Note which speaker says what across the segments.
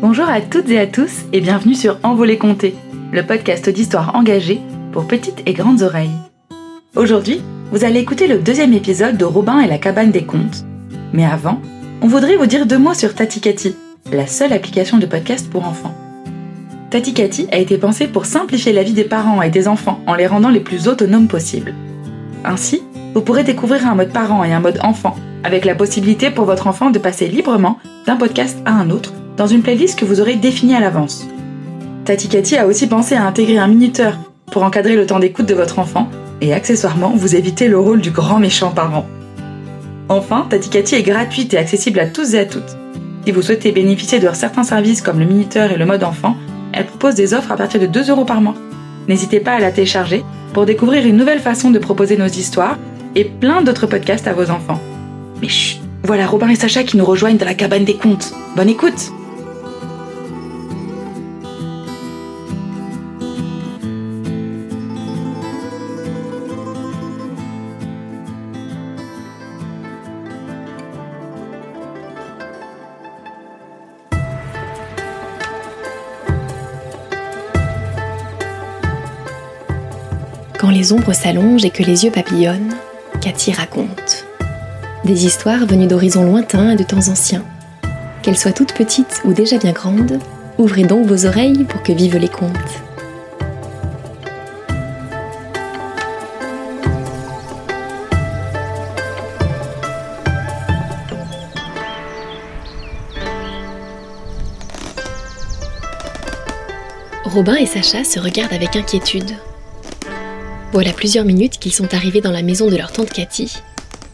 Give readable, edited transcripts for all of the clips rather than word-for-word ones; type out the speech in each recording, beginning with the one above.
Speaker 1: Bonjour à toutes et à tous et bienvenue sur Envolée Conter, le podcast d'histoire engagée pour petites et grandes oreilles. Aujourd'hui, vous allez écouter le 2e épisode de Robin et la cabane des contes. Mais avant, on voudrait vous dire 2 mots sur Tatikati, la seule application de podcast pour enfants. Tatikati a été pensée pour simplifier la vie des parents et des enfants en les rendant les plus autonomes possibles. Ainsi, vous pourrez découvrir un mode parent et un mode enfant, avec la possibilité pour votre enfant de passer librement d'un podcast à un autre dans une playlist que vous aurez définie à l'avance. Tatikati a aussi pensé à intégrer un minuteur pour encadrer le temps d'écoute de votre enfant et accessoirement vous éviter le rôle du grand méchant parent. Enfin, Tatikati est gratuite et accessible à tous et à toutes. Si vous souhaitez bénéficier de certains services comme le minuteur et le mode enfant, elle propose des offres à partir de 2 € par mois. N'hésitez pas à la télécharger pour découvrir une nouvelle façon de proposer nos histoires et plein d'autres podcasts à vos enfants. Mais chut, voilà Robin et Sacha qui nous rejoignent dans la cabane des contes. Bonne écoute!
Speaker 2: Quand les ombres s'allongent et que les yeux papillonnent, Cathy raconte. Des histoires venues d'horizons lointains et de temps anciens. Qu'elles soient toutes petites ou déjà bien grandes, ouvrez donc vos oreilles pour que vivent les contes. Robin et Sacha se regardent avec inquiétude. Voilà plusieurs minutes qu'ils sont arrivés dans la maison de leur tante Cathy,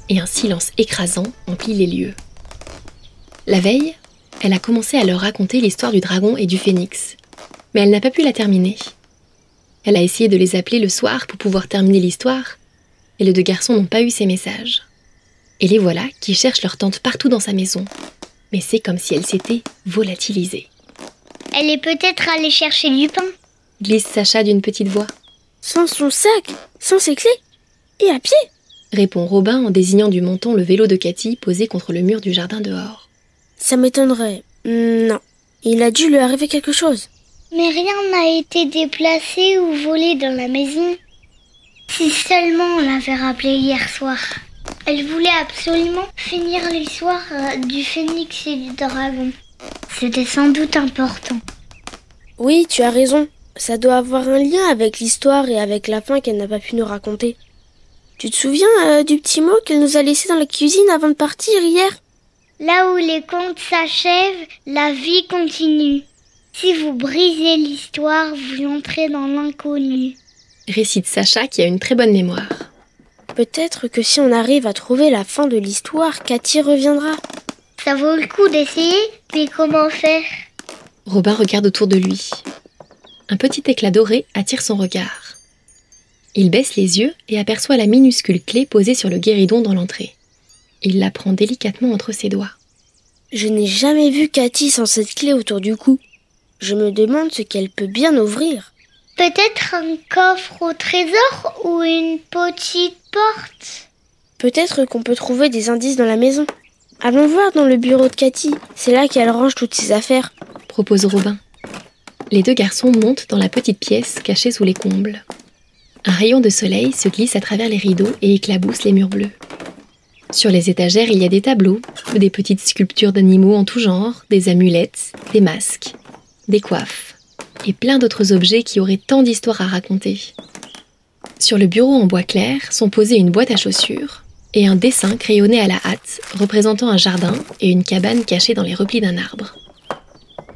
Speaker 2: et un silence écrasant emplit les lieux. La veille, elle a commencé à leur raconter l'histoire du dragon et du phénix, mais elle n'a pas pu la terminer. Elle a essayé de les appeler le soir pour pouvoir terminer l'histoire, et les 2 garçons n'ont pas eu ces messages. Et les voilà qui cherchent leur tante partout dans sa maison, mais c'est comme si elle s'était volatilisée.
Speaker 3: Elle est peut-être allée chercher du pain,
Speaker 2: Glisse Sacha d'une petite voix.
Speaker 4: Sans son sac, sans ses clés, et à pied,
Speaker 2: Répond Robin en désignant du menton le vélo de Cathy posé contre le mur du jardin dehors.
Speaker 4: Ça m'étonnerait. Non, il a dû lui arriver quelque chose.
Speaker 3: mais rien n'a été déplacé ou volé dans la maison. Si seulement on l'avait rappelée hier soir. Elle voulait absolument finir l'histoire du phénix et du dragon. C'était sans doute important.
Speaker 4: Oui, tu as raison. Ça doit avoir un lien avec l'histoire et avec la fin qu'elle n'a pas pu nous raconter. Tu te souviens du petit mot qu'elle nous a laissé dans la cuisine avant de partir hier ?
Speaker 3: Là où les contes s'achèvent, la vie continue. Si vous brisez l'histoire, vous entrez dans l'inconnu.
Speaker 2: Récite Sacha qui a une très bonne mémoire.
Speaker 4: Peut-être que si on arrive à trouver la fin de l'histoire, Cathy reviendra.
Speaker 3: Ça vaut le coup d'essayer, mais comment faire ?
Speaker 2: Robin regarde autour de lui. Un petit éclat doré attire son regard. Il baisse les yeux et aperçoit la minuscule clé posée sur le guéridon dans l'entrée. Il la prend délicatement entre ses doigts.
Speaker 4: Je n'ai jamais vu Cathy sans cette clé autour du cou. Je me demande ce qu'elle peut bien ouvrir.
Speaker 3: Peut-être un coffre au trésor ou une petite porte.
Speaker 4: Peut-être qu'on peut trouver des indices dans la maison. Allons voir dans le bureau de Cathy. C'est là qu'elle range toutes ses affaires.
Speaker 2: Propose Robin. Les 2 garçons montent dans la petite pièce cachée sous les combles. Un rayon de soleil se glisse à travers les rideaux et éclabousse les murs bleus. Sur les étagères, il y a des tableaux, des petites sculptures d'animaux en tout genre, des amulettes, des masques, des coiffes et plein d'autres objets qui auraient tant d'histoires à raconter. Sur le bureau en bois clair sont posées une boîte à chaussures et un dessin crayonné à la hâte représentant un jardin et une cabane cachée dans les replis d'un arbre.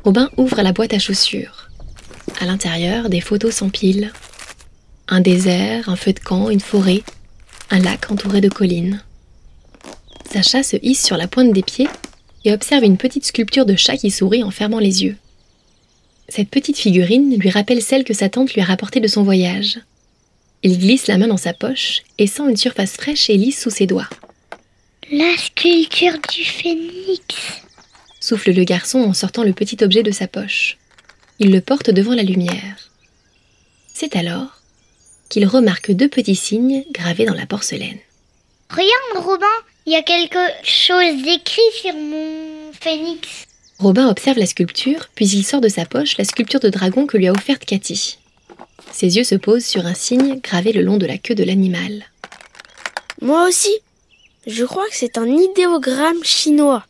Speaker 2: Robin ouvre la boîte à chaussures. À l'intérieur, des photos s'empilent. Un désert, un feu de camp, une forêt, un lac entouré de collines. Sacha se hisse sur la pointe des pieds et observe une petite sculpture de chat qui sourit en fermant les yeux. Cette petite figurine lui rappelle celle que sa tante lui a rapportée de son voyage. Il glisse la main dans sa poche et sent une surface fraîche et lisse sous ses doigts.
Speaker 3: La sculpture du phénix.
Speaker 2: Souffle le garçon en sortant le petit objet de sa poche. Il le porte devant la lumière. C'est alors qu'il remarque 2 petits signes gravés dans la porcelaine.
Speaker 3: Regarde, Robin, il y a quelque chose d'écrit sur mon phénix.
Speaker 2: Robin observe la sculpture, puis il sort de sa poche la sculpture de dragon que lui a offerte Cathy. Ses yeux se posent sur un signe gravé le long de la queue de l'animal.
Speaker 4: Moi aussi. Je crois que c'est un idéogramme chinois.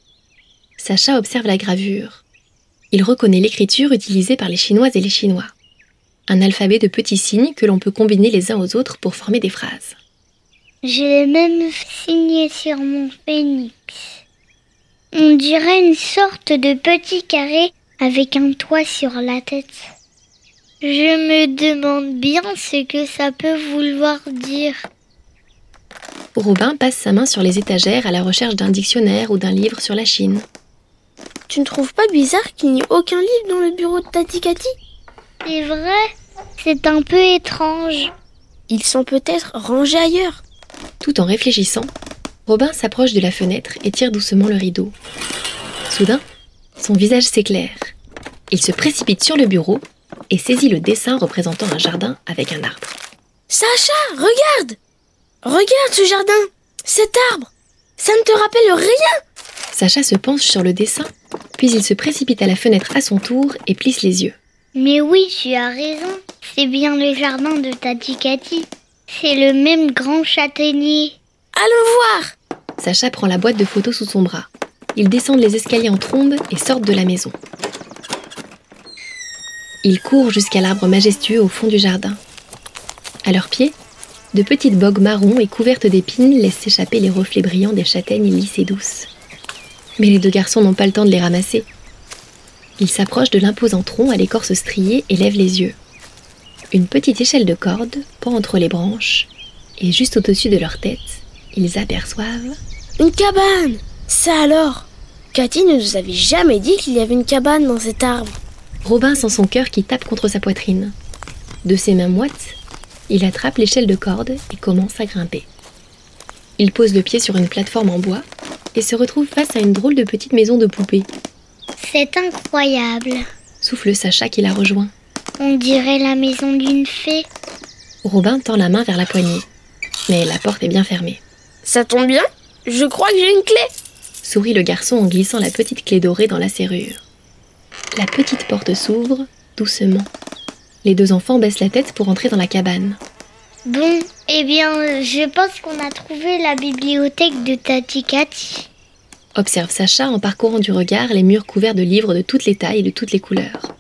Speaker 2: Sacha observe la gravure. Il reconnaît l'écriture utilisée par les Chinoises et les Chinois. Un alphabet de petits signes que l'on peut combiner les uns aux autres pour former des phrases.
Speaker 3: J'ai les mêmes signes sur mon phénix. On dirait une sorte de petit carré avec un toit sur la tête. Je me demande bien ce que ça peut vouloir dire.
Speaker 2: Robin passe sa main sur les étagères à la recherche d'un dictionnaire ou d'un livre sur la Chine.
Speaker 4: Tu ne trouves pas bizarre qu'il n'y ait aucun livre dans le bureau de Tati Cathy?
Speaker 3: C'est vrai, c'est un peu étrange.
Speaker 4: Ils sont peut-être rangés ailleurs.
Speaker 2: Tout en réfléchissant, Robin s'approche de la fenêtre et tire doucement le rideau. Soudain, son visage s'éclaire. Il se précipite sur le bureau et saisit le dessin représentant un jardin avec un arbre.
Speaker 4: Sacha, regarde! Regarde ce jardin! Cet arbre! Ça ne te rappelle rien?
Speaker 2: Sacha se penche sur le dessin, puis il se précipite à la fenêtre à son tour et plisse les yeux.
Speaker 3: Mais oui, tu as raison. C'est bien le jardin de Tati Cathy. C'est le même grand châtaignier.
Speaker 4: Allons voir!
Speaker 2: Sacha prend la boîte de photos sous son bras. Ils descendent les escaliers en trombe et sortent de la maison. Ils courent jusqu'à l'arbre majestueux au fond du jardin. À leurs pieds, de petites bogues marron et couvertes d'épines laissent s'échapper les reflets brillants des châtaignes lisses et douces. Mais les deux garçons n'ont pas le temps de les ramasser. Ils s'approchent de l'imposant tronc à l'écorce striée et lèvent les yeux. Une petite échelle de corde pend entre les branches, et juste au-dessus de leur tête, ils aperçoivent...
Speaker 4: Une cabane! Ça alors! Cathy ne nous avait jamais dit qu'il y avait une cabane dans cet arbre.
Speaker 2: Robin sent son cœur qui tape contre sa poitrine. De ses mains moites, il attrape l'échelle de corde et commence à grimper. Il pose le pied sur une plateforme en bois et se retrouve face à une drôle de petite maison de poupée.
Speaker 3: C'est incroyable.
Speaker 2: Souffle Sacha qui la rejoint.
Speaker 3: On dirait la maison d'une fée.
Speaker 2: Robin tend la main vers la poignée, mais la porte est bien fermée.
Speaker 4: Ça tombe bien, je crois que j'ai une clé.
Speaker 2: Sourit le garçon en glissant la petite clé dorée dans la serrure. La petite porte s'ouvre doucement. Les deux enfants baissent la tête pour entrer dans la cabane.
Speaker 3: Bon, eh bien, je pense qu'on a trouvé la bibliothèque de Tati Cathy.
Speaker 2: Observe Sacha en parcourant du regard les murs couverts de livres de toutes les tailles et de toutes les couleurs.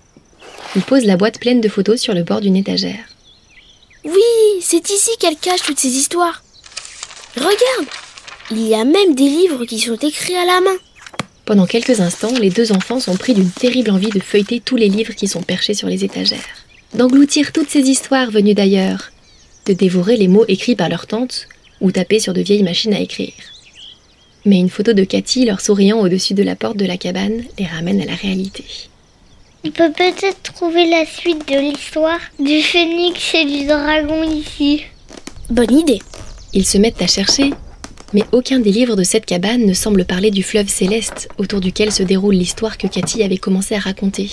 Speaker 2: Il pose la boîte pleine de photos sur le bord d'une étagère.
Speaker 4: Oui, c'est ici qu'elle cache toutes ces histoires. Regarde, il y a même des livres qui sont écrits à la main.
Speaker 2: Pendant quelques instants, les deux enfants sont pris d'une terrible envie de feuilleter tous les livres qui sont perchés sur les étagères, d'engloutir toutes ces histoires venues d'ailleurs, de dévorer les mots écrits par leur tante ou taper sur de vieilles machines à écrire. Mais une photo de Cathy leur souriant au-dessus de la porte de la cabane les ramène à la réalité.
Speaker 3: On peut peut-être trouver la suite de l'histoire du phénix et du dragon ici.
Speaker 4: Bonne idée.
Speaker 2: Ils se mettent à chercher, mais aucun des livres de cette cabane ne semble parler du fleuve céleste autour duquel se déroule l'histoire que Cathy avait commencé à raconter,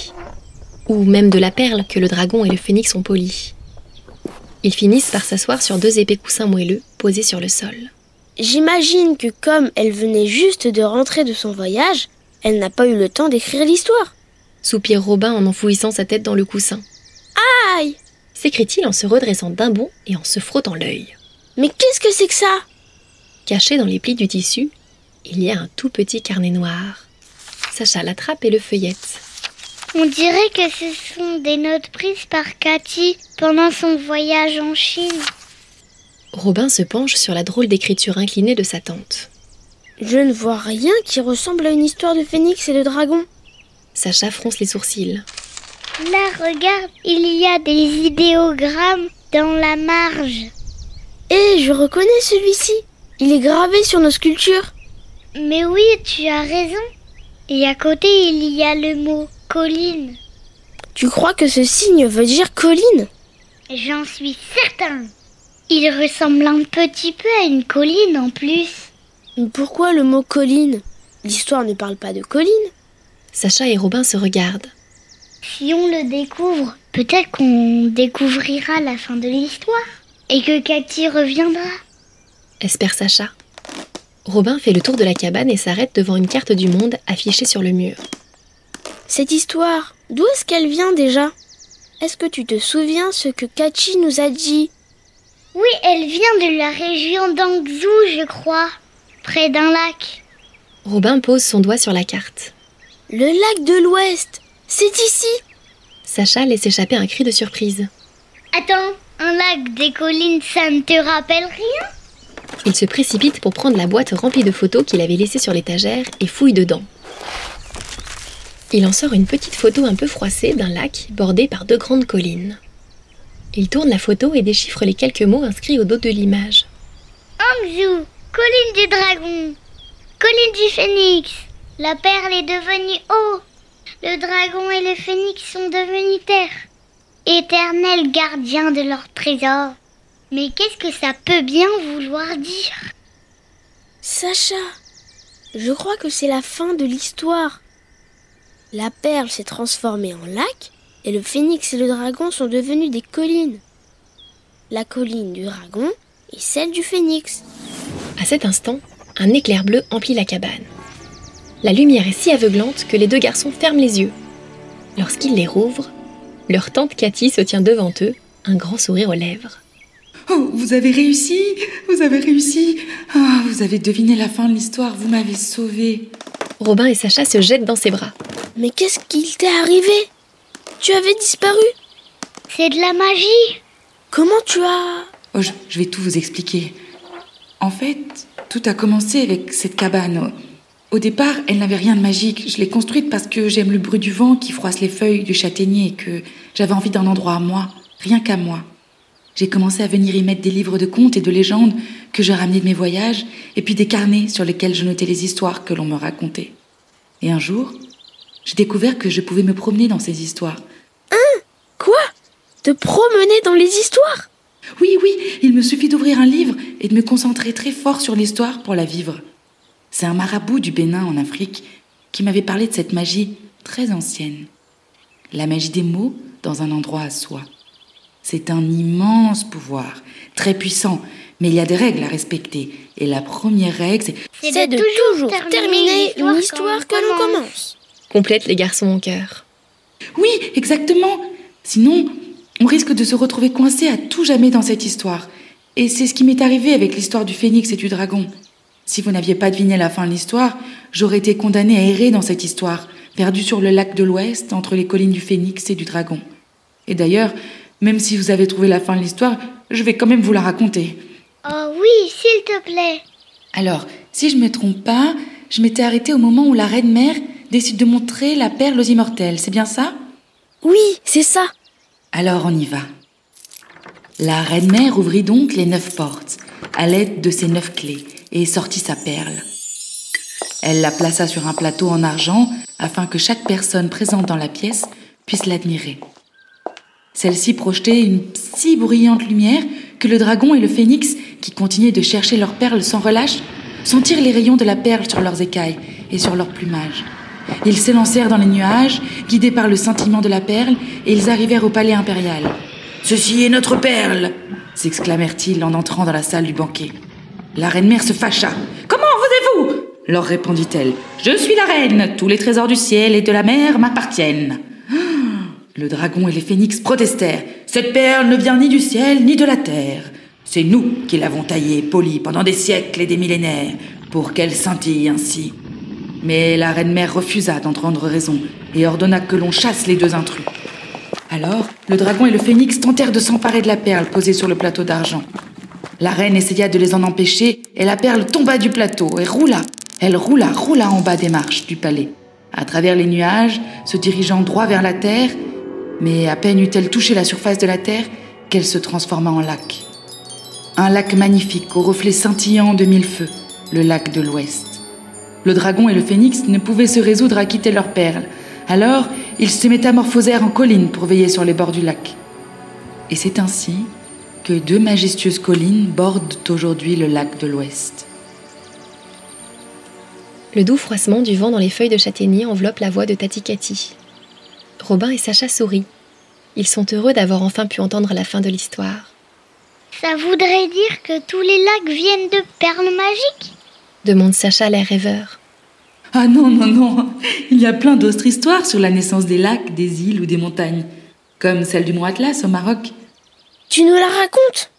Speaker 2: ou même de la perle que le dragon et le phénix ont polie. Ils finissent par s'asseoir sur deux épais coussins moelleux posés sur le sol.
Speaker 4: J'imagine que comme elle venait juste de rentrer de son voyage, elle n'a pas eu le temps d'écrire l'histoire.
Speaker 2: Soupire Robin en enfouissant sa tête dans le coussin.
Speaker 4: Aïe!
Speaker 2: S'écrie-t-il en se redressant d'un bond et en se frottant l'œil.
Speaker 4: Mais qu'est-ce que c'est que ça?
Speaker 2: Caché dans les plis du tissu, il y a un tout petit carnet noir. Sacha l'attrape et le feuillette.
Speaker 3: On dirait que ce sont des notes prises par Cathy pendant son voyage en Chine.
Speaker 2: Robin se penche sur la drôle d'écriture inclinée de sa tante.
Speaker 4: Je ne vois rien qui ressemble à une histoire de phénix et de dragon.
Speaker 2: Sacha fronce les sourcils.
Speaker 3: Là, regarde, il y a des idéogrammes dans la marge.
Speaker 4: Hé, je reconnais celui-ci. Il est gravé sur nos sculptures.
Speaker 3: Mais oui, tu as raison. Et à côté, il y a le mot « colline ».
Speaker 4: Tu crois que ce signe veut dire colline?
Speaker 3: J'en suis certain. Il ressemble un petit peu à une colline en plus.
Speaker 4: Mais pourquoi le mot colline? L'histoire ne parle pas de colline.
Speaker 2: Sacha et Robin se regardent.
Speaker 3: Si on le découvre, peut-être qu'on découvrira la fin de l'histoire. Et que Cathy reviendra.
Speaker 2: Espère Sacha. Robin fait le tour de la cabane et s'arrête devant une carte du monde affichée sur le mur.
Speaker 4: Cette histoire, d'où est-ce qu'elle vient déjà? Est-ce que tu te souviens ce que Kachi nous a dit?
Speaker 3: Oui, elle vient de la région d'Angzhou, je crois, près d'un lac.
Speaker 2: Robin pose son doigt sur la carte.
Speaker 4: Le lac de l'Ouest, c'est ici.
Speaker 2: Sacha laisse échapper un cri de surprise.
Speaker 3: Attends, un lac, des collines, ça ne te rappelle rien?
Speaker 2: Il se précipite pour prendre la boîte remplie de photos qu'il avait laissée sur l'étagère et fouille dedans. Il en sort une petite photo un peu froissée d'un lac bordé par 2 grandes collines. Il tourne la photo et déchiffre les quelques mots inscrits au dos de l'image.
Speaker 3: Angzhou, colline du dragon, colline du phénix. La perle est devenue eau. Le dragon et le phénix sont devenus terre. Éternels gardiens de leur trésor. Mais qu'est-ce que ça peut bien vouloir dire?
Speaker 4: Sacha, je crois que c'est la fin de l'histoire. La perle s'est transformée en lac et le phénix et le dragon sont devenus des collines. La colline du dragon et celle du phénix.
Speaker 2: À cet instant, un éclair bleu emplit la cabane. La lumière est si aveuglante que les 2 garçons ferment les yeux. Lorsqu'ils les rouvrent, leur tante Cathy se tient devant eux, un grand sourire aux lèvres.
Speaker 1: Oh, vous avez réussi! Vous avez réussi! Ah, vous avez deviné la fin de l'histoire, vous m'avez sauvée.
Speaker 2: Robin et Sacha se jettent dans ses bras.
Speaker 4: Mais qu'est-ce qu'il t'est arrivé? Tu avais disparu.
Speaker 3: C'est de la magie.
Speaker 4: Comment tu as...
Speaker 1: Oh, je vais tout vous expliquer. En fait, tout a commencé avec cette cabane. Au départ, elle n'avait rien de magique. Je l'ai construite parce que j'aime le bruit du vent qui froisse les feuilles du châtaignier et que j'avais envie d'un endroit à moi, rien qu'à moi. J'ai commencé à venir y mettre des livres de contes et de légendes que je ramenais de mes voyages, et puis des carnets sur lesquels je notais les histoires que l'on me racontait. Et un jour, j'ai découvert que je pouvais me promener dans ces histoires.
Speaker 4: Quoi? Te promener dans les histoires?
Speaker 1: Oui, il me suffit d'ouvrir un livre et de me concentrer très fort sur l'histoire pour la vivre. C'est un marabout du Bénin en Afrique qui m'avait parlé de cette magie très ancienne. La magie des mots dans un endroit à soi. C'est un immense pouvoir, très puissant, mais il y a des règles à respecter. Et la première règle,
Speaker 4: c'est de toujours terminer une histoire que l'on commence.
Speaker 2: Complètent les garçons en chœur.
Speaker 1: Oui, exactement. Sinon, on risque de se retrouver coincé à tout jamais dans cette histoire. Et c'est ce qui m'est arrivé avec l'histoire du phénix et du dragon. Si vous n'aviez pas deviné la fin de l'histoire, j'aurais été condamnée à errer dans cette histoire, perdue sur le lac de l'Ouest, entre les collines du phénix et du dragon. Et d'ailleurs, même si vous avez trouvé la fin de l'histoire, je vais quand même vous la raconter.
Speaker 3: Oh oui, s'il te plaît.
Speaker 1: Alors, si je ne me trompe pas, je m'étais arrêtée au moment où la reine-mère décide de montrer la perle aux immortels, c'est bien ça?
Speaker 4: Oui, c'est ça.
Speaker 1: Alors on y va. La reine-mère ouvrit donc les 9 portes, à l'aide de ses 9 clés, et sortit sa perle. Elle la plaça sur un plateau en argent, afin que chaque personne présente dans la pièce puisse l'admirer. Celle-ci projetait une si brillante lumière que le dragon et le phénix, qui continuaient de chercher leurs perles sans relâche, sentirent les rayons de la perle sur leurs écailles et sur leur plumage. Ils s'élancèrent dans les nuages, guidés par le scintillement de la perle, et ils arrivèrent au palais impérial. « Ceci est notre perle !» s'exclamèrent-ils en entrant dans la salle du banquet. La reine-mère se fâcha. « Comment osez-vous » leur répondit-elle. « Je suis la reine, tous les trésors du ciel et de la mer m'appartiennent. » Le dragon et les phénix protestèrent. « Cette perle ne vient ni du ciel ni de la terre. C'est nous qui l'avons taillée, polie pendant des siècles et des millénaires, pour qu'elle scintille ainsi. » Mais la reine-mère refusa d'entendre raison et ordonna que l'on chasse les 2 intrus. Alors, le dragon et le phénix tentèrent de s'emparer de la perle posée sur le plateau d'argent. La reine essaya de les en empêcher et la perle tomba du plateau et roula. Elle roula en bas des marches du palais, à travers les nuages, se dirigeant droit vers la terre, mais à peine eut-elle touché la surface de la terre qu'elle se transforma en lac. Un lac magnifique aux reflets scintillants de 1000 feux, le lac de l'Ouest. Le dragon et le phénix ne pouvaient se résoudre à quitter leur perle. Alors, ils se métamorphosèrent en collines pour veiller sur les bords du lac. Et c'est ainsi que 2 majestueuses collines bordent aujourd'hui le lac de l'Ouest.
Speaker 2: Le doux froissement du vent dans les feuilles de châtaignier enveloppe la voix de Tati Cathy. Robin et Sacha sourient. Ils sont heureux d'avoir enfin pu entendre la fin de l'histoire.
Speaker 3: Ça voudrait dire que tous les lacs viennent de perles magiques?
Speaker 2: Demande Sacha l'air rêveur.
Speaker 1: Ah non, non, non. Il y a plein d'autres histoires sur la naissance des lacs, des îles ou des montagnes. Comme celle du Mont Atlas au Maroc.
Speaker 4: Tu nous la racontes?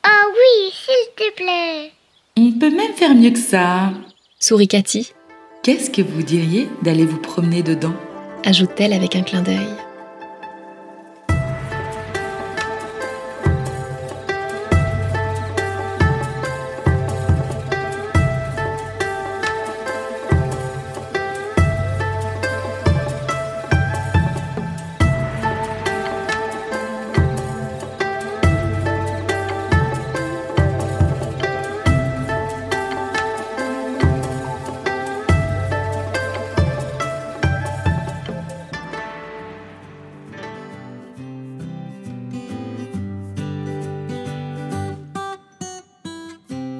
Speaker 3: Ah oui, s'il te plaît.
Speaker 1: On peut même faire mieux que ça.
Speaker 2: Sourit Cathy,
Speaker 1: Qu'est-ce que vous diriez d'aller vous promener dedans?
Speaker 2: ajoute-t-elle avec un clin d'œil.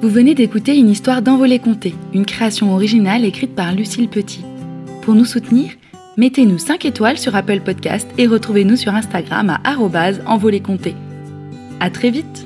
Speaker 2: Vous venez d'écouter une histoire d'Envolée Contée, une création originale écrite par Lucille Petit. Pour nous soutenir, mettez-nous 5 étoiles sur Apple Podcast et retrouvez-nous sur Instagram à @envoléconté. À très vite!